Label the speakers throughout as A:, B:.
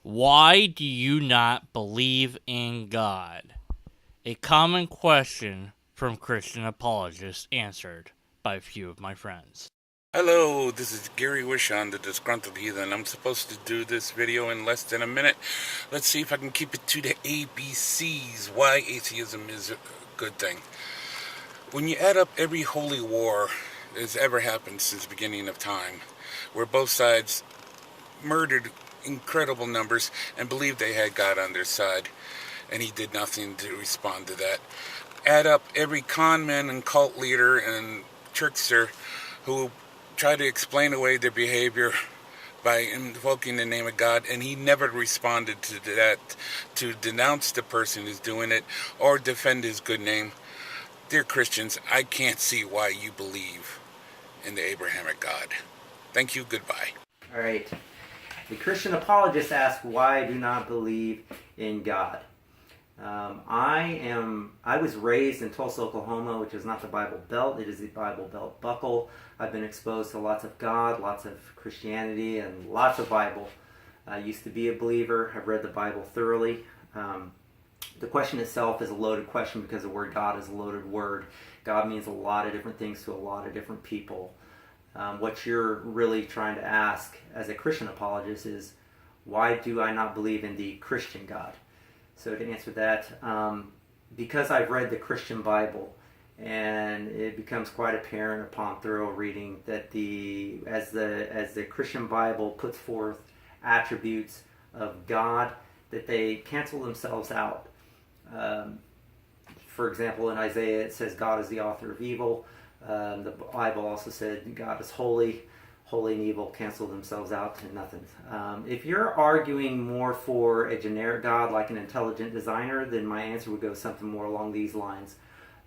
A: Why do you not believe in God? A common question from Christian apologists answered by a few of my friends.
B: Hello, this is Gary Wishon, the disgruntled heathen. I'm supposed to do this video in less than a minute. Let's see if I can keep it to the ABCs. Why atheism is a good thing. When you add up every holy war that's ever happened since the beginning of time, where both sides murdered incredible numbers and believed they had God on their side, and he did nothing to respond to that. Add up every con man and cult leader and trickster who try to explain away their behavior by invoking the name of God, and he never responded to that, to denounce the person who's doing it or defend his good name. Dear Christians, I can't see why you believe in the Abrahamic God. Thank you, goodbye.
C: All right. The Christian apologist asks, why I do not believe in God. I was raised in Tulsa, Oklahoma, which is not the Bible Belt. It is the Bible Belt buckle. I've been exposed to lots of God, lots of Christianity, and lots of Bible. I used to be a believer. I've read the Bible thoroughly. The question itself is a loaded question because the word God is a loaded word. God means a lot of different things to a lot of different people. What you're really trying to ask as a Christian apologist is, why do I not believe in the Christian God? So to answer that, because I've read the Christian Bible, and it becomes quite apparent upon thorough reading that as the Christian Bible puts forth attributes of God, that they cancel themselves out. For example, in Isaiah it says God is the author of evil. The Bible also said God is holy. Holy and evil cancel themselves out to nothing. If you're arguing more for a generic God like an intelligent designer, then my answer would go something more along these lines.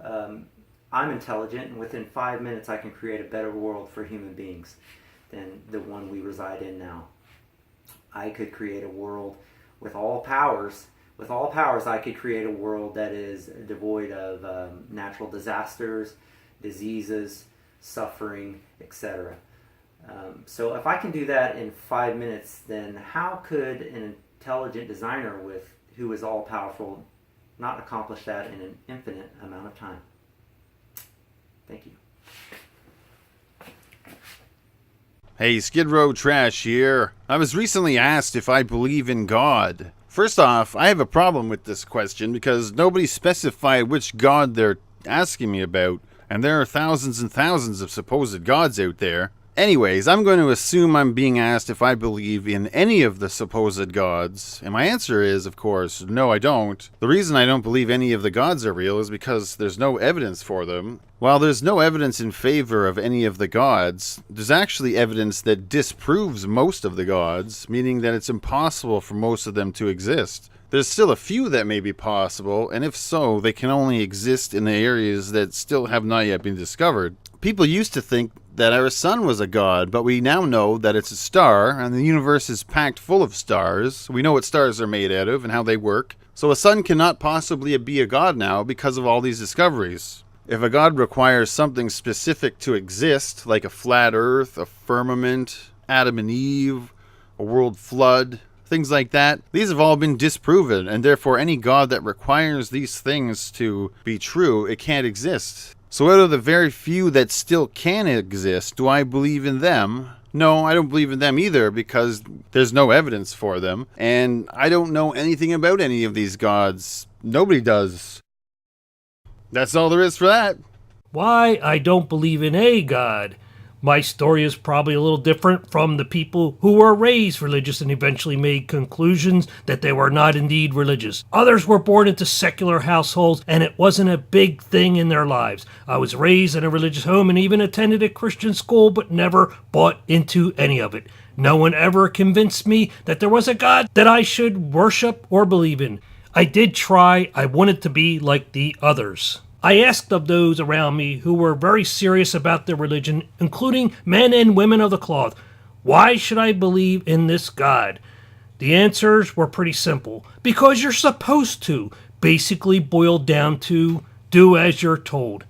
C: I'm intelligent, and within 5 minutes I can create a better world for human beings than the one we reside in now. I could create a world with all powers. With all powers, I could create a world that is devoid of natural disasters, diseases, suffering, etc. So if I can do that in 5 minutes, then how could an intelligent designer who is all powerful not accomplish that in an infinite amount of time? Thank you.
D: Hey, SkidRowTrash here. I was recently asked if I believe in God. First off, I have a problem with this question because nobody specified which God they're asking me about, and there are thousands and thousands of supposed gods out there. Anyways, I'm going to assume I'm being asked if I believe in any of the supposed gods, and my answer is, of course, no, I don't. The reason I don't believe any of the gods are real is because there's no evidence for them. While there's no evidence in favor of any of the gods, there's actually evidence that disproves most of the gods, meaning that it's impossible for most of them to exist. There's still a few that may be possible, and if so, they can only exist in the areas that still have not yet been discovered. People used to think that our sun was a god, but we now know that it's a star, and the universe is packed full of stars. We know what stars are made out of and how they work. So a sun cannot possibly be a god now because of all these discoveries. If a god requires something specific to exist, like a flat earth, a firmament, Adam and Eve, a world flood, things like that, these have all been disproven, and therefore any god that requires these things to be true, it can't exist. So out of the very few that still can exist, do I believe in them? No, I don't believe in them either because there's no evidence for them, and I don't know anything about any of these gods. Nobody does. That's all there is for that.
E: Why I don't believe in a God. My story is probably a little different from the people who were raised religious and eventually made conclusions that they were not indeed religious. Others were born into secular households and it wasn't a big thing in their lives. I was raised in a religious home and even attended a Christian school but never bought into any of it. No one ever convinced me that there was a God that I should worship or believe in. I did try. I wanted to be like the others. I asked of those around me who were very serious about their religion, including men and women of the cloth, why should I believe in this God? The answers were pretty simple. Because you're supposed to. Basically boiled down to do as you're told.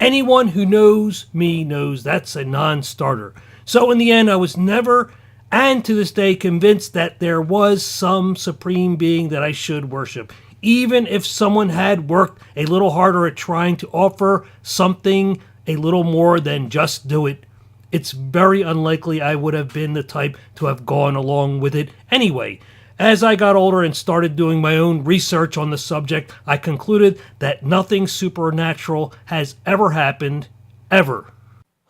E: Anyone who knows me knows that's a non-starter. So in the end, I was never and to this day convinced that there was some supreme being that I should worship. Even if someone had worked a little harder at trying to offer something a little more than just do it, it's very unlikely I would have been the type to have gone along with it anyway. As I got older and started doing my own research on the subject, I concluded that nothing supernatural has ever happened, ever.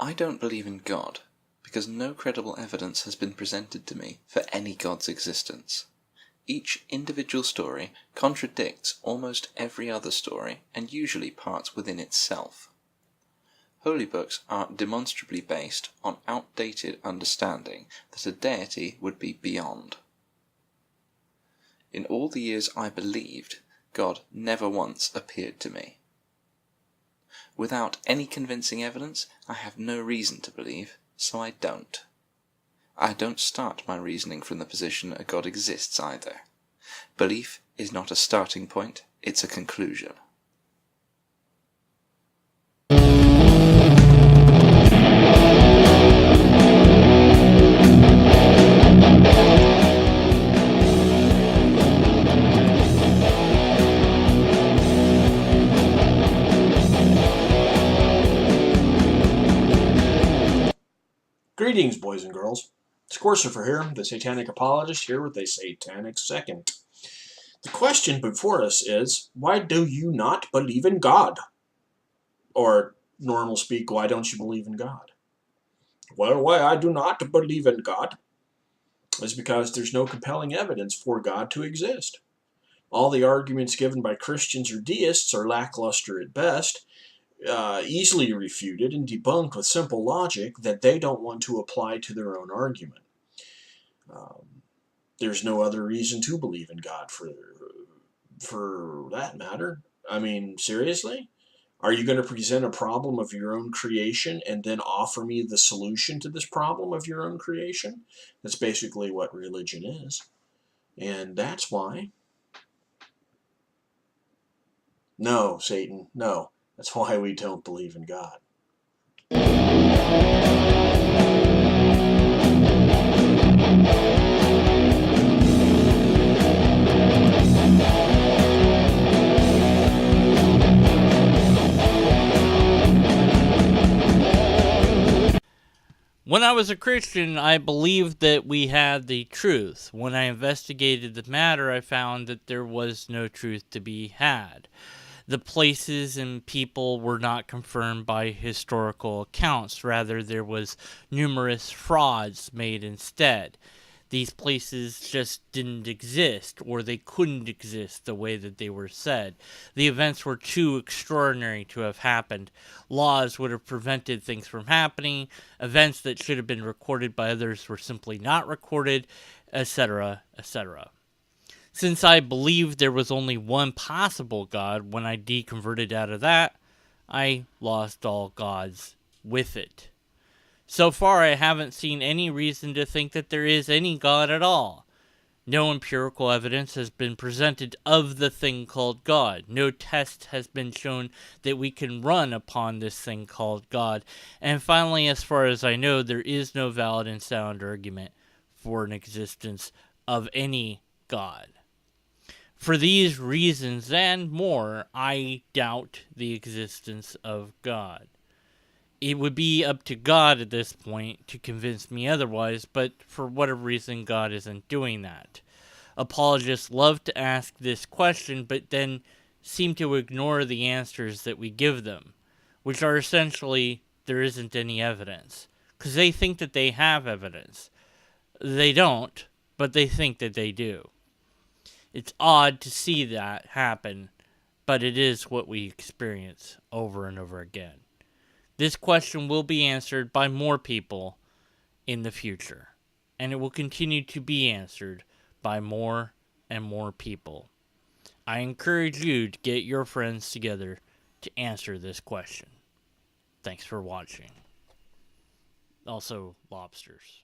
F: I don't believe in God, because no credible evidence has been presented to me for any God's existence. Each individual story contradicts almost every other story and usually parts within itself. Holy books are demonstrably based on outdated understanding that a deity would be beyond. In all the years I believed, God never once appeared to me. Without any convincing evidence, I have no reason to believe, so I don't. I don't start my reasoning from the position a God exists either. Belief is not a starting point, it's a conclusion.
G: Greetings, boys and girls. It's Corsifer here, the Satanic Apologist, here with a Satanic Second. The question before us is, why do you not believe in God? Or, normal speak, why don't you believe in God? Well, why I do not believe in God is because there's no compelling evidence for God to exist. All the arguments given by Christians or deists are lackluster at best, easily refuted and debunked with simple logic that they don't want to apply to their own argument. There's no other reason to believe in God for that matter. I mean, seriously? Are you going to present a problem of your own creation and then offer me the solution to this problem of your own creation? That's basically what religion is. And that's why. No, Satan, no. That's why we don't believe in God.
A: When I was a Christian, I believed that we had the truth. When I investigated the matter, I found that there was no truth to be had. The places and people were not confirmed by historical accounts. Rather, there was numerous frauds made instead. These places just didn't exist, or they couldn't exist the way that they were said. The events were too extraordinary to have happened. Laws would have prevented things from happening. Events that should have been recorded by others were simply not recorded, etc., etc. Since I believed there was only one possible God, when I deconverted out of that, I lost all gods with it. So far, I haven't seen any reason to think that there is any God at all. No empirical evidence has been presented of the thing called God. No test has been shown that we can run upon this thing called God. And finally, as far as I know, there is no valid and sound argument for an existence of any God. For these reasons and more, I doubt the existence of God. It would be up to God at this point to convince me otherwise, but for whatever reason, God isn't doing that. Apologists love to ask this question, but then seem to ignore the answers that we give them, which are essentially, there isn't any evidence. Because they think that they have evidence. They don't, but they think that they do. It's odd to see that happen, but it is what we experience over and over again. This question will be answered by more people in the future, and it will continue to be answered by more and more people. I encourage you to get your friends together to answer this question. Thanks for watching. Also, lobsters.